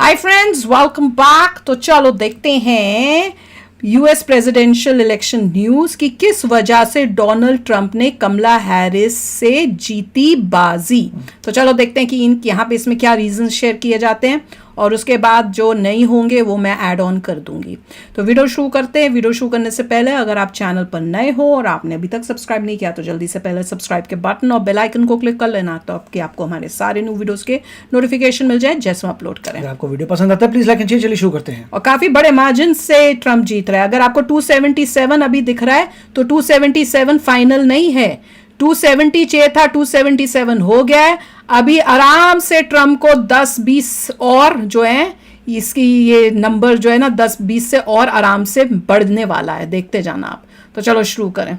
Hi friends, welcome back. तो चलो देखते हैं यूएस प्रेसिडेंशियल इलेक्शन न्यूज की किस वजह से डोनाल्ड ट्रंप ने कमला हैरिस से जीती बाजी। तो चलो देखते हैं कि यहाँ पे इसमें क्या रीजन शेयर किए जाते हैं और उसके बाद जो नहीं होंगे वो मैं ऐड ऑन कर दूंगी। तो वीडियो शुरू करते हैं। वीडियो शुरू करने से पहले अगर आप चैनल पर नए हो और आपने अभी तक सब्सक्राइब नहीं किया तो जल्दी से पहले सब्सक्राइब के बटन और बेल आइकन को क्लिक कर लेना तो आपको हमारे सारे न्यू वीडियोस के नोटिफिकेशन मिल जाए जैसे हम अपलोड करें। अगर आपको वीडियो पसंद आता है प्लीज लाइक एंड शेयर। चलिए शुरू करते हैं। और काफी बड़े मार्जिन से ट्रंप जीत रहा है। अगर आपको 277 अभी दिख रहा है तो 277 फाइनल नहीं है, 270 चाहिए था, 277 हो गया है। अभी आराम से ट्रंप को 10-20 और जो है इसकी ये नंबर जो है ना 10-20 से और आराम से बढ़ने वाला है, देखते जाना आप। तो चलो शुरू करें।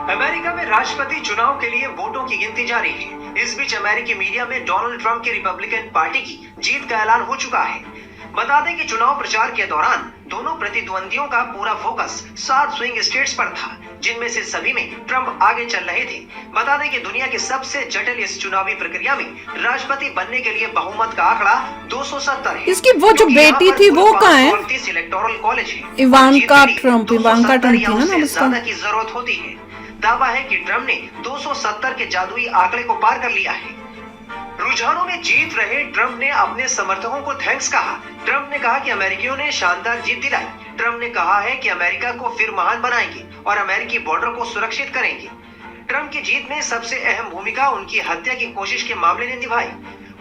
अमेरिका में राष्ट्रपति चुनाव के लिए वोटों की गिनती जारी है। इस बीच अमेरिकी मीडिया में डोनाल्ड ट्रंप की रिपब्लिकन पार्टी की जीत का ऐलान हो चुका है। बता दें कि चुनाव प्रचार के दौरान दोनों प्रतिद्वंदियों का पूरा फोकस 7 स्विंग स्टेट्स पर था, जिनमें से सभी में ट्रंप आगे चल रहे थे। बता दें कि दुनिया के सबसे जटिल इस चुनावी प्रक्रिया में राष्ट्रपति बनने के लिए बहुमत का आंकड़ा 270 है। इसकी वो जो बेटी थी वो कहाँ है? इलेक्टोरल कॉलेज है। इवांका ट्रंप थी ना ज्यादा की जरूरत होती है। दावा है कि ट्रंप ने 270 के जादुई आंकड़े को पार कर लिया है। रुझानों में जीत रहे ट्रंप ने अपने समर्थकों को थैंक्स कहा। ट्रंप ने कहा कि अमेरिकियों ने शानदार जीत दिलाई। ट्रंप ने कहा है कि अमेरिका को फिर महान बनाएंगे और अमेरिकी बॉर्डर को सुरक्षित करेंगे। ट्रंप की जीत में सबसे अहम भूमिका उनकी हत्या की कोशिश के मामले ने निभाई।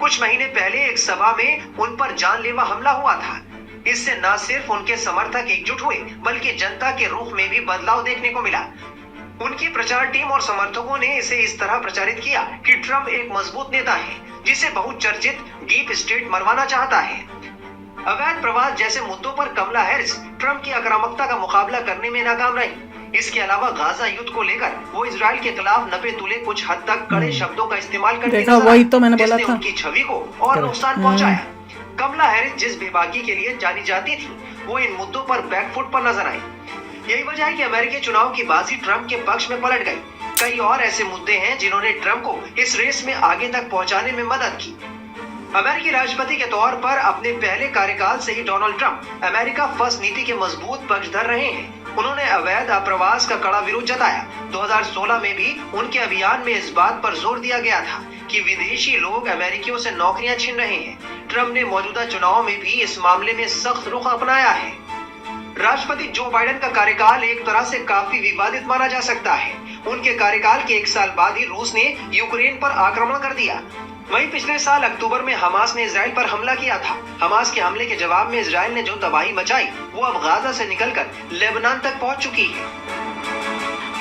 कुछ महीने पहले एक सभा में उन पर जानलेवा हमला हुआ था। इससे न सिर्फ उनके समर्थक एकजुट हुए बल्कि जनता के रुख में भी बदलाव देखने को मिला। उनकी प्रचार टीम और समर्थकों ने इसे इस तरह प्रचारित किया कि ट्रंप एक मजबूत नेता है जिसे बहुचर्चित डीप स्टेट मरवाना चाहता है। अवैध प्रवास जैसे मुद्दों पर कमला हैरिस ट्रंप की आक्रामकता का मुकाबला करने में नाकाम रही। इसके अलावा गाजा युद्ध को लेकर वो इजराइल के खिलाफ नपे तुले कुछ हद तक कड़े शब्दों का इस्तेमाल करती नजर आई, वही तो मैंने बोला था। उनकी छवि को और नुकसान पहुंचाया। कमला हैरिस जिस बेबाकी के लिए जानी जाती थी वो इन मुद्दों पर बैकफुट पर नजर आई। यही वजह है कि अमेरिकी चुनाव की बाजी ट्रंप के पक्ष में पलट गई। कई और ऐसे मुद्दे हैं जिन्होंने ट्रंप को इस रेस में आगे तक पहुंचाने में मदद की। अमेरिकी राष्ट्रपति के तौर पर अपने पहले कार्यकाल से ही डोनाल्ड ट्रंप अमेरिका फर्स्ट नीति के मजबूत पक्षधर रहे हैं। उन्होंने अवैध अप्रवास का कड़ा विरोध जताया। 2016 में भी उनके अभियान में इस बात पर जोर दिया गया था कि विदेशी लोग अमेरिकियों से नौकरियां छीन रहे हैं। ट्रंप ने मौजूदा चुनाव में भी इस मामले में सख्त रुख अपनाया है। राष्ट्रपति जो बाइडेन का कार्यकाल एक तरह से काफी विवादित माना जा सकता है। उनके कार्यकाल के 1 साल बाद ही रूस ने यूक्रेन पर आक्रमण कर दिया। वहीं पिछले साल अक्टूबर में हमास ने इजराइल पर हमला किया था। हमास के हमले के जवाब में इजराइल ने जो तबाही मचाई वो अब गाजा से निकलकर लेबनान तक पहुंच चुकी है।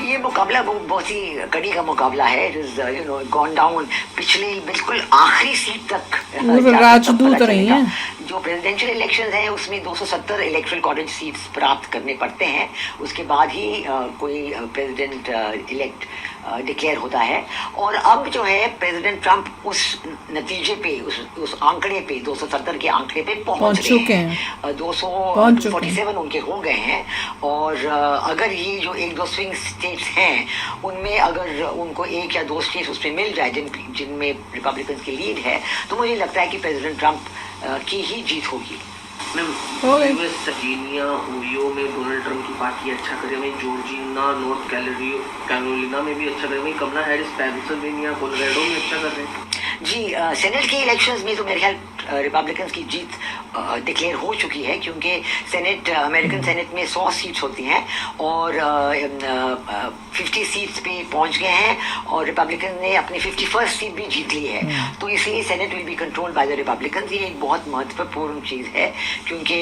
ये मुकाबला बहुत ही कड़ी का मुकाबला है। इट इज गॉन डाउन पिछले बिल्कुल आखिरी सीट तक राजदूत रही हैं। जो प्रेसिडेंशियल इलेक्शंस हैं उसमें 270 इलेक्टोरल कॉलेज सीट्स प्राप्त करने पड़ते हैं। उसके बाद ही कोई प्रेसिडेंट इलेक्ट डिक्लेयर होता है। और अब जो है प्रेसिडेंट ट्रंप उस नतीजे पे उस आंकड़े पे 270 के आंकड़े पे पहुंच चुके हैं। 247 उनके हो गए हैं। और अगर ये जो 1-2 स्विंग स्टेट्स हैं उनमें अगर उनको 1 या 2 स्टेट्स उसमें मिल जाए जिनमें रिपब्लिकन की लीड है तो मुझे लगता है कि प्रेसिडेंट ट्रंप की ही जीत होगी। यूएस सर्जीनिया ओहियो में डोनाल्ड ट्रंप की पार्टी अच्छा करे, वहीं जॉर्जिया नॉर्थ कैरोलिना में भी अच्छा करे, वहीं कमला हैरिस पेंसिल्वेनिया कोलोराडो में अच्छा कर रहे हैं। जी सेनेट के इलेक्शंस में तो मेरे ख्याल रिपब्लिकन्स की जीत डिक्लेयर हो चुकी है क्योंकि अमेरिकन सेनेट में 100 सीट्स होती हैं और 50 सीट्स पे पहुंच गए हैं और रिपब्लिकन ने अपनी 51st सीट भी जीत ली है। तो इसलिए senate will be controlled by the Republicans. ये एक बहुत महत्वपूर्ण चीज़ है क्योंकि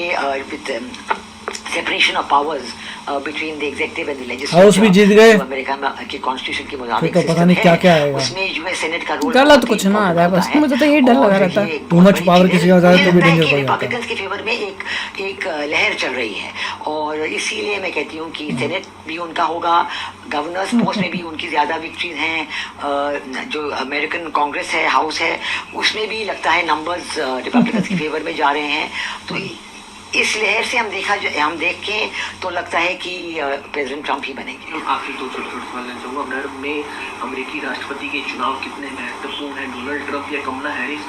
separation of powers between the executive and the legislature house भी जीत गए। अमेरिका में के कॉन्स्टिट्यूशन के मुताबिक तो पता नहीं क्या क्या आएगा उसमें यूएस सेनेट का रोल गलत कुछ ना आ जाए बस। मुझे तो ये डर लगा रहता है टू मच पावर किसी का ज्यादा तो भी डेंजर पड़ जाता है। रिपब्लिकन्स के फेवर में एक लहर चल रही है और इसीलिए मैं कहती हूँ कि सेनेट भी उनका होगा, गवर्नर्स पोस्ट में भी उनकी ज्यादा विक्ट्रीज हैं। जो अमेरिकन कांग्रेस है, हाउस है, उसमें भी लगता है नंबर्स रिपब्लिकन्स के फेवर में जा रहे हैं। तो इस लहर से हम देख के तो लगता है कि प्रेसिडेंट ट्रम्प ही बनेंगे। हम आखिरी दो छोटे छोटे सवाल लेना चाहूँगा। भारत में अमेरिकी राष्ट्रपति के चुनाव कितने महत्वपूर्ण हैं? डोनाल्ड ट्रंप या कमला हैरिस,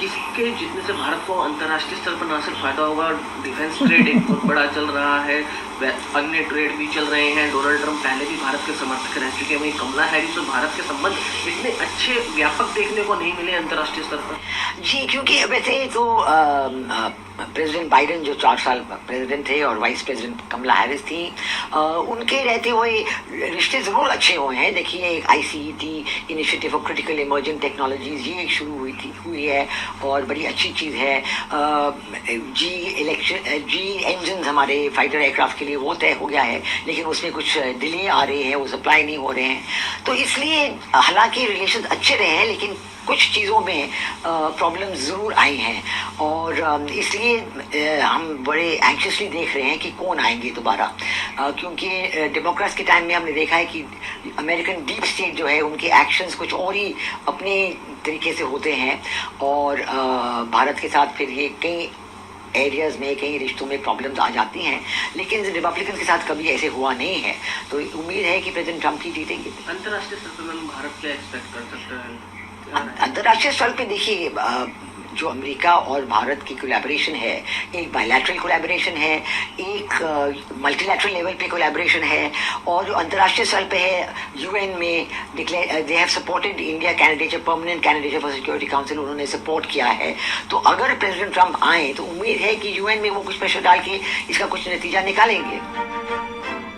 किसके जीतने से भारत को अंतर्राष्ट्रीय स्तर पर ना सिर्फ फायदा होगा, डिफेंस ट्रेड एक बहुत बड़ा चल रहा है, अन्य ट्रेड भी चल रहे हैं। डोनाल्ड ट्रंप पहले भी भारत के समर्थक रह चुके हैं, वहीं कमला हैरिस और भारत के संबंध इतने अच्छे व्यापक देखने को नहीं मिले अंतर्राष्ट्रीय स्तर पर। जी, क्योंकि वैसे तो प्रेसिडेंट बाइडेन जो 4 साल प्रेसिडेंट थे और वाइस प्रेसिडेंट कमला हैरिस थी, उनके रहते हुए रिश्ते ज़रूर अच्छे हुए हैं। देखिए, ICET initiative for critical emerging technologies ये एक शुरू हुई है और बड़ी अच्छी चीज़ है। जी इंजन हमारे फाइटर एयरक्राफ्ट के लिए वो तय हो गया है, लेकिन उसमें कुछ डिले आ रहे हैं, वो सप्लाई नहीं हो रहे हैं। तो इसलिए हालांकि रिलेशन अच्छे रहे हैं, लेकिन कुछ चीज़ों में प्रॉब्लम ज़रूर आई हैं और इसलिए हम बड़े एंक्शसली देख रहे हैं कि कौन आएंगे दोबारा, क्योंकि डेमोक्रेट्स के टाइम में हमने देखा है कि अमेरिकन डीप स्टेट जो है उनके एक्शंस कुछ और ही अपने तरीके से होते हैं और भारत के साथ फिर ये कई एरियाज में कई रिश्तों में प्रॉब्लम्स आ जाती हैं, लेकिन रिपब्लिकन के साथ कभी ऐसे हुआ नहीं है। तो उम्मीद है कि प्रेसिडेंट ट्रम्प ही जीतेंगे। अंतर्राष्ट्रीय स्तर पर भारत क्या एक्सपेक्ट कर सकता है? अंतर्राष्ट्रीय स्तर पे देखिए, जो अमेरिका और भारत की कोलैबोरेशन है, एक बायलैटरल कोलैबोरेशन है, एक मल्टीलैटरल लेवल पे कोलैबोरेशन है और जो अंतर्राष्ट्रीय स्तर पे है, UN में they have supported India candidature, permanent candidature for security council, उन्होंने सपोर्ट किया है। तो अगर प्रेसिडेंट ट्रम्प आए तो उम्मीद है कि UN में वो कुछ प्रेशर डाल के इसका कुछ नतीजा निकालेंगे।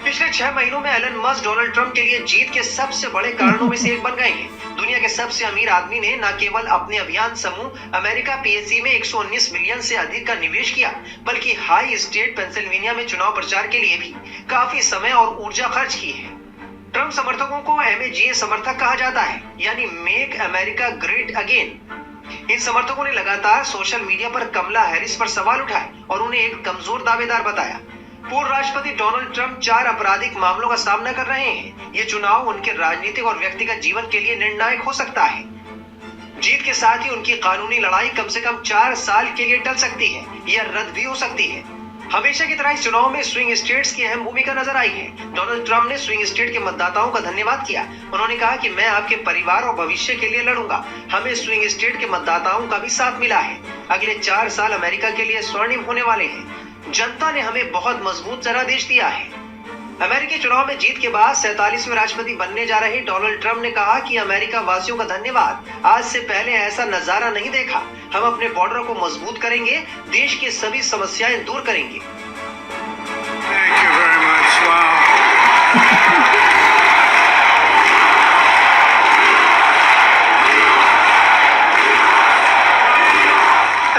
पिछले 6 महीनों में एलन मस्क डोनाल्ड ट्रंप के लिए जीत के सबसे बड़े कारणों में से एक बन गए हैं। दुनिया के सबसे अमीर आदमी ने न केवल अपने अभियान समूह अमेरिका PSC में 119 मिलियन से अधिक का निवेश किया, बल्कि हाई स्टेट पेंसिल्वेनिया में चुनाव प्रचार के लिए भी काफी समय और ऊर्जा खर्च की है। ट्रंप समर्थकों को MAGA समर्थक कहा जाता है, यानी मेक अमेरिका ग्रेट अगेन। इन समर्थकों ने लगातार सोशल मीडिया पर कमला हैरिस पर सवाल उठाए और उन्हें एक कमजोर दावेदार बताया। पूर्व राष्ट्रपति डोनाल्ड ट्रंप 4 आपराधिक मामलों का सामना कर रहे हैं। ये चुनाव उनके राजनीतिक और व्यक्तिगत जीवन के लिए निर्णायक हो सकता है। जीत के साथ ही उनकी कानूनी लड़ाई कम से कम 4 साल के लिए टल सकती है या रद्द भी हो सकती है। हमेशा की तरह इस चुनाव में स्विंग स्टेट्स की अहम भूमिका नजर आई है। डोनाल्ड ट्रंप ने स्विंग स्टेट के मतदाताओं का धन्यवाद किया। उन्होंने कहा कि मैं आपके परिवार और भविष्य के लिए लड़ूंगा। हमें स्विंग स्टेट के मतदाताओं का भी साथ मिला है। अगले 4 साल अमेरिका के लिए स्वर्णिम होने वाले हैं। जनता ने हमें बहुत मजबूत जनादेश दिया है। अमेरिकी चुनाव में जीत के बाद 47वें राष्ट्रपति बनने जा रहे डोनाल्ड ट्रंप ने कहा कि अमेरिका वासियों का धन्यवाद। आज से पहले ऐसा नजारा नहीं देखा। हम अपने बॉर्डर को मजबूत करेंगे, देश की सभी समस्याएं दूर करेंगे। Thank you very much. Wow.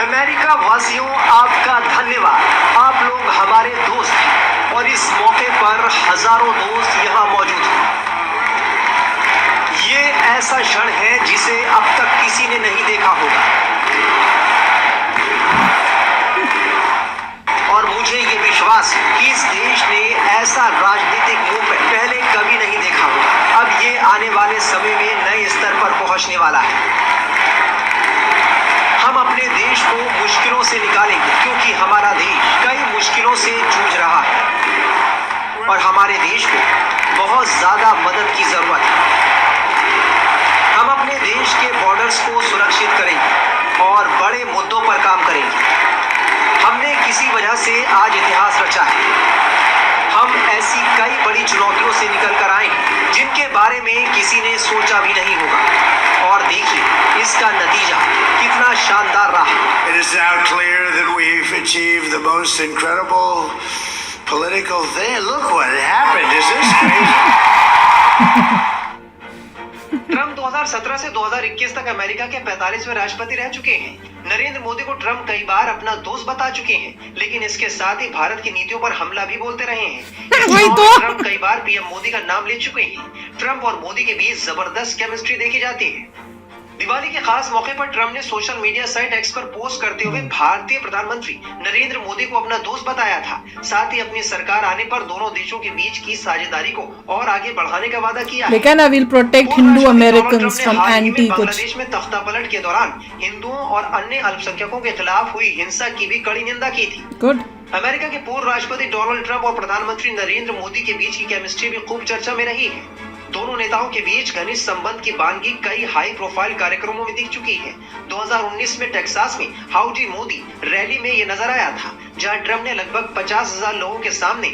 America वासियों, आपका धन्यवाद। आप लोग हमारे दोस्त हैं और इस मौके पर हजारों दोस्त यहाँ मौजूद हैं। ये ऐसा क्षण है जिसे अब तक किसी ने नहीं देखा होगा और मुझे ये विश्वास है कि इस देश ने ऐसा राजनीतिक मूवमेंट पहले कभी नहीं देखा होगा। अब ये आने वाले समय में नए स्तर पर पहुंचने वाला है। हम अपने देश को मुश्किलों से निकालेंगे, क्योंकि हमारा देश कई मुश्किलों से जूझ रहा है और हमारे देश को बहुत ज्यादा मदद की जरूरत है। हम अपने देश के बॉर्डर्स को सुरक्षित करेंगे और बड़े मुद्दों पर काम करेंगे। हमने किसी वजह से आज इतिहास रचा है। हम ऐसी कई बड़ी चुनौतियों से निकल कर आए हैं जिनके बारे में किसी ने सोचा भी नहीं होगा और देखिए इसका नतीजा कितना शानदार रहा। It is now clear that we've achieved the most incredible political thing. Look what happened. Is this crazy? Trump 2017 से 2021 तक अमेरिका के 45वें राष्ट्रपति रह चुके हैं। नरेंद्र मोदी को ट्रंप कई बार अपना दोस्त बता चुके हैं, लेकिन इसके साथ ही भारत की नीतियों पर हमला भी बोलते रहे हैं। वही तो। ट्रंप कई बार PM मोदी का नाम ले चुके हैं। ट्रंप और मोदी के बीच जबरदस्त केमिस्ट्री देखी जाती है। दिवाली के खास मौके पर ट्रंप ने सोशल मीडिया साइट X पर पोस्ट करते हुए भारतीय प्रधानमंत्री नरेंद्र मोदी को अपना दोस्त बताया था। साथ ही अपनी सरकार आने पर दोनों देशों के बीच की साझेदारी को और आगे बढ़ाने का वादा किया है। लेकिन I will protect Hindu Americans from anti कुछ। बांग्लादेश में तख्ता पलट के दौरान हिंदुओं और अन्य अल्पसंख्यकों के खिलाफ हुई हिंसा की भी कड़ी निंदा की थी। गुड। अमेरिका के पूर्व राष्ट्रपति डोनाल्ड ट्रंप और प्रधानमंत्री नरेंद्र मोदी के बीच की केमिस्ट्री भी खूब चर्चा में रही है। दोनों नेताओं के बीच घनिष्ठ संबंध की बानगी कई हाई प्रोफाइल कार्यक्रमों में दिख चुकी है। 2019 में टेक्सास में हाउडी मोदी रैली में ये नजर आया था, जहां ट्रंप ने लगभग 50,000 लोगों के सामने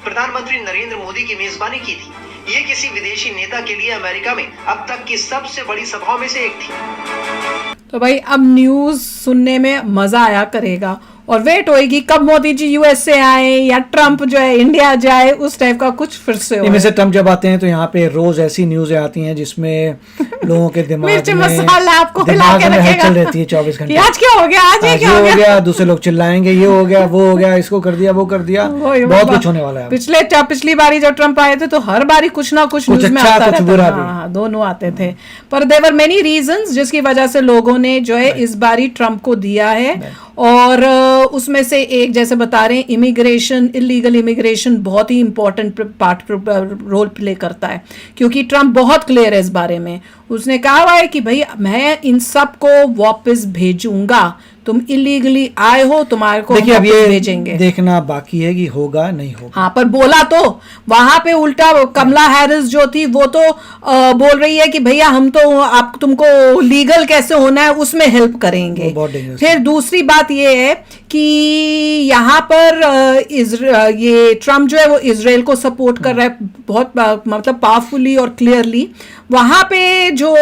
प्रधानमंत्री नरेंद्र मोदी की मेजबानी की थी। ये किसी विदेशी नेता के लिए अमेरिका में अब तक की सबसे बड़ी सभाओं में से एक थी। तो भाई अब न्यूज सुनने में मजा आया करेगा और वेट होएगी कब मोदी जी यूएस से आए या ट्रंप जो है इंडिया जाए, उस टाइप का कुछ फिर से हो। इनमें से ट्रंप जब आते हैं तो यहाँ पे रोज ऐसी न्यूज़ें आती हैं जिसमें लोगों के मिर्च दिमाग मसाला आपको में हिला के रखेगा। हलचल रहती है 24 कि घंटे। आज क्या हो गया, आज ये आज क्या ये हो हो गया। गया, दूसरे लोग चिल्लाएंगे ये हो गया वो हो गया, इसको कर दिया वो कर दिया, वही बहुत बाबा। कुछ होने वाला है। पिछली बारी जब ट्रंप आए थे तो हर बारी कुछ ना कुछ न्यूज में अच्छा, आता कुछ रहता बुरा था। भी। हाँ, दोनों आते थे, पर देवर मेनी रीजंस जिसकी वजह से लोगों ने जो है इस बारी ट्रंप को दिया है। और उसमें से एक जैसे बता रहे हैं इमिग्रेशन, इलीगल इमिग्रेशन बहुत ही इंपॉर्टेंट रोल प्ले करता है, क्योंकि ट्रंप बहुत क्लियर है इस बारे में। उसने कहा हुआ है कि भाई मैं इन सब को वापस भेजूंगा, तुम इलीगली आए हो, तुम्हारे को देखिए अब वापस ये भेजेंगे। देखना बाकी है कि होगा नहीं होगा। हाँ, पर बोला तो वहां पे उल्टा कमला हैरिस जो थी वो तो बोल रही है कि भैया हम तो आप तुमको लीगल कैसे होना है उसमें हेल्प करेंगे। वो बहुत dangerous फिर दूसरी बात ये है कि यहाँ पर ये ट्रम्प जो है वो इजराइल को सपोर्ट कर रहा है बहुत मतलब पावरफुली और क्लियरली। वहां पे जो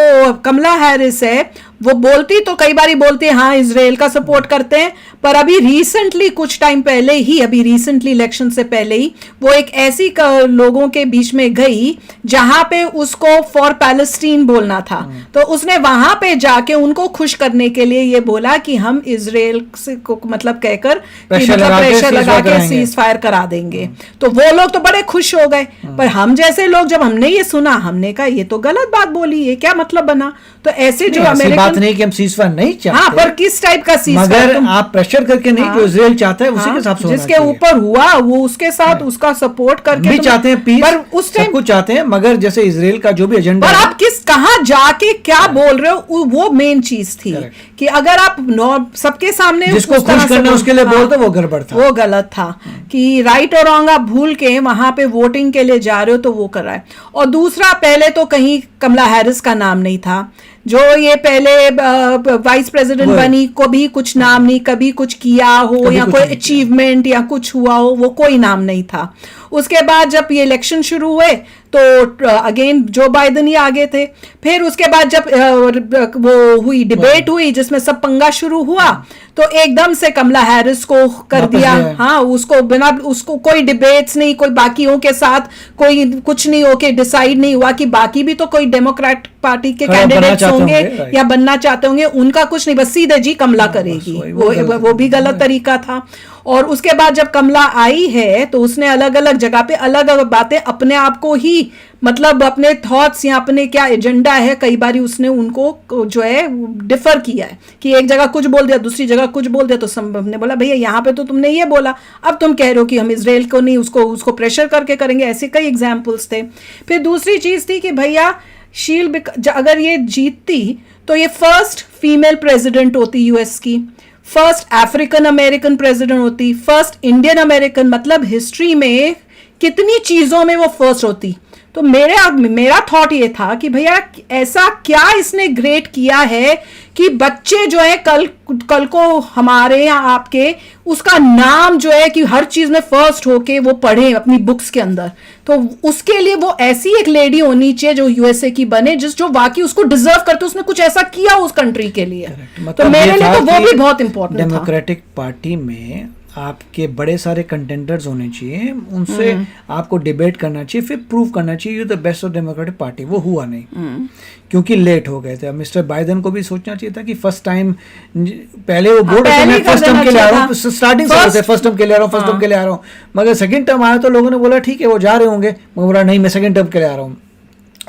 कमला हैरिस है वो बोलती तो कई बारी बोलती है हाँ इजराइल का सपोर्ट करते हैं, पर अभी रिसेंटली कुछ टाइम पहले ही, अभी रिसेंटली इलेक्शन से पहले ही वो एक ऐसी लोगों के बीच में गई जहां पे उसको फॉर पैलेस्टीन बोलना था, तो उसने वहां पे जाके उनको खुश करने के लिए ये बोला कि हम इजराइल से को मतलब कहकर प्रेशर लगा के सीज फायर करा देंगे। तो वो लोग तो बड़े खुश हो गए, पर हम जैसे लोग जब हमने ये सुना हमने कहा ये तो गलत बात बोली, ये क्या मतलब बना। तो ऐसे जो ऐसी बात अमेरिकन, नहीं कि हम सीजफायर नहीं चाहते। हाँ, पर किस टाइप का सीज मगर आप प्रेशर करके नहीं, जो इजराइल चाहता है उसी के हिसाब से होना जिसके चाहिए। ऊपर हुआ वो उसके साथ उसका सपोर्ट करके भी चाहते हैं पीस, पर उस सब टाइम कुछ चाहते हैं, मगर जैसे इजराइल का जो भी एजेंडा पर है, आप किस कहाँ जाके क्या बोल रहे हो वो मेन चीज थी। Correct. कि अगर आप सबके सामने जिसको उस तरह खुश से करना उसके लिए हाँ, बोलते वो गड़बड़ था। वो गलत था कि राइट और रॉन्ग आप भूल के वहां पे वोटिंग के लिए जा रहे हो तो वो कर रहा है। और दूसरा, पहले तो कहीं कमला हैरिस का नाम नहीं था, जो ये पहले वाइस प्रेसिडेंट बनी कभी कुछ नाम नहीं, कभी कुछ किया हो या कोई अचीवमेंट या कुछ हुआ हो, वो कोई नाम नहीं था। उसके बाद जब ये इलेक्शन शुरू हुए तो अगेन जो बाइडेन ही आगे थे। फिर उसके बाद जब वो हुई डिबेट हुई जिसमें सब पंगा शुरू हुआ तो एकदम से कमला हैरिस को कर दिया। हाँ, उसको बिना उसको कोई डिबेट्स नहीं, कोई बाकियों के साथ कोई कुछ नहीं होके डिसाइड नहीं हुआ कि बाकी भी तो कोई डेमोक्रेट पार्टी के कैंडिडेट्स होंगे या बनना चाहते होंगे, उनका कुछ नहीं, बस सीधे जी कमला करेगी। वो भी गलत तरीका था। और उसके बाद जब कमला आई है तो उसने अलग अलग जगह पे अलग अलग बातें अपने आप को ही मतलब अपने थॉट्स या अपने क्या एजेंडा है कई बारी उसने उनको जो है डिफर किया है कि एक जगह कुछ बोल दिया दूसरी जगह कुछ बोल दिया। तो हमने बोला भैया यहाँ पे तो तुमने ये बोला, अब तुम कह रहे हो कि हम इजराइल को नहीं उसको प्रेशर करके करेंगे। ऐसे कई एग्जाम्पल्स थे। फिर दूसरी चीज थी कि भैया शील अगर ये जीतती तो ये फर्स्ट फीमेल प्रेसिडेंट होती यूएस की, फर्स्ट अफ्रीकन अमेरिकन प्रेसिडेंट होती, फर्स्ट इंडियन अमेरिकन, मतलब हिस्ट्री में कितनी चीजों में वो फर्स्ट होती। तो मेरा थॉट ये था कि भैया ऐसा क्या इसने ग्रेट किया है कि बच्चे जो है कल को हमारे या आपके उसका नाम जो है कि हर चीज में फर्स्ट होके वो पढ़े अपनी बुक्स के अंदर। तो उसके लिए वो ऐसी एक लेडी होनी चाहिए जो यूएसए की बने जो वाकई उसको डिजर्व करते, उसने कुछ ऐसा किया उस कंट्री के लिए। तो मेरे लिए तो वो भी बहुत इंपॉर्टेंट था। डेमोक्रेटिक पार्टी में आपके बड़े सारे कंटेंडर्स होने चाहिए, उनसे आपको डिबेट करना चाहिए, फिर प्रूव करना चाहिए you the best of democratic party. वो हुआ नहीं क्योंकि लेट हो गए थे। अब मिस्टर बाइडेन को भी सोचना चाहिए था कि फर्स्ट टाइम पहले वो बोर्ड मैं फर्स्ट टर्म के लिए आ रहा हूँ, स्टार्टिंग से फर्स्ट टर्म के लिए आ रहा हूँ, फर्स्ट टर्म के लिए आ रहा हूँ। मगर सेकंड टर्म आया तो लोगों ने बोला ठीक है वो जा रहे होंगे, मगर बोला नहीं मैं सेकंड टर्म के लिए आ रहा हूँ।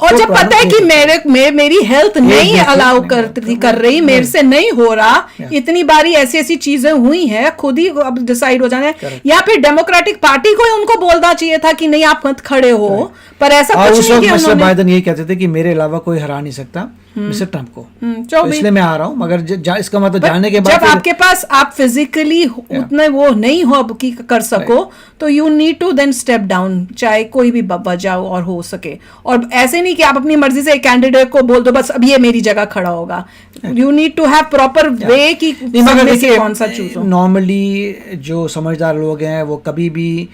और तो जब problem पता है कि मेरी हेल्थ नहीं देखिए, अलाउ कर रही, मेरे से नहीं हो रहा, Yeah. इतनी बारी ऐसी ऐसी चीजें हुई हैं, खुद ही अब डिसाइड हो जाना है, Correct. या फिर डेमोक्रेटिक पार्टी को ही उनको बोलना चाहिए था कि नहीं आप मत खड़े हो, पर ऐसा और कुछ उस नहीं वक्त किया मिस्टर उन्होंने। बाइडेन यही कहते थे कि मेरे अलावा कोई हरा नहीं सकता मिस्टर ट्रम्प को, जो तो भी- इसलिए मैं आ रहा हूँ। मगर इसका मतलब पर जाने के बाद जब फिर- आपके पास आप फिजिकली उतने वो नहीं हो अब कि कर सको, तो you need to then step down, चाहे कोई भी वजह हो और हो सके। और ऐसे नहीं कि आप अपनी मर्जी से एक कैंडिडेट को बोल दो बस अब ये मेरी जगह खड़ा होगा, you need to have proper way कि नहीं, मगर सामने से देखिए, कौन सा चूज हो। नॉर्मली जो समझदार लोग हैं वो कभी भी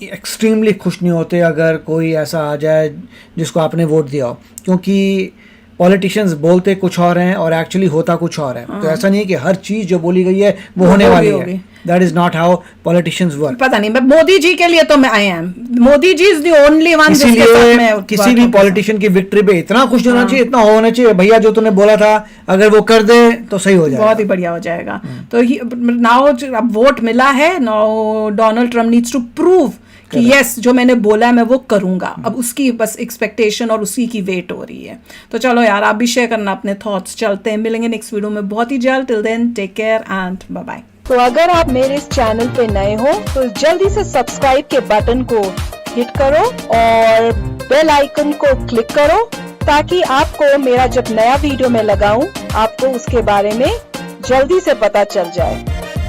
एक्सट्रीमली खुश नहीं होते अगर कोई ऐसा आ जाए जिसको आपने वोट दिया हो, क्योंकि पॉलिटिशियंस बोलते कुछ और हैं और एक्चुअली होता कुछ और है। तो ऐसा नहीं है कि हर चीज जो बोली गई है वो होने वाली है। That is not how politicians work. पता नहीं, मैं मोदी जी के लिए तो मैं I am, Modi ji is the only one जिसके साथ इसीलिए मैं किसी भी पॉलिटिशियन की विक्ट्री पे इतना खुश होना चाहिए, इतना होना चाहिए भैया जो तूने बोला था अगर वो कर दे तो सही हो जाएगा। बहुत ही बढ़िया हो जाएगा। तो नाउ अब वोट मिला है, now Donald Trump needs to prove कि यस जो मैंने बोला है मैं वो करूंगा। अब उसकी बस एक्सपेक्टेशन और उसी की वेट हो रही है। तो चलो यार, आप भी शेयर करना अपने थॉट्स। चलते हैं, मिलेंगे नेक्स्ट वीडियो में बहुत ही जल्द। Till then take care and bye bye. तो अगर आप मेरे इस चैनल पे नए हो तो जल्दी से सब्सक्राइब के बटन को हिट करो और बेल आइकन को क्लिक करो, ताकि आपको मेरा जब नया वीडियो मैं लगाऊं आपको उसके बारे में जल्दी से पता चल जाए।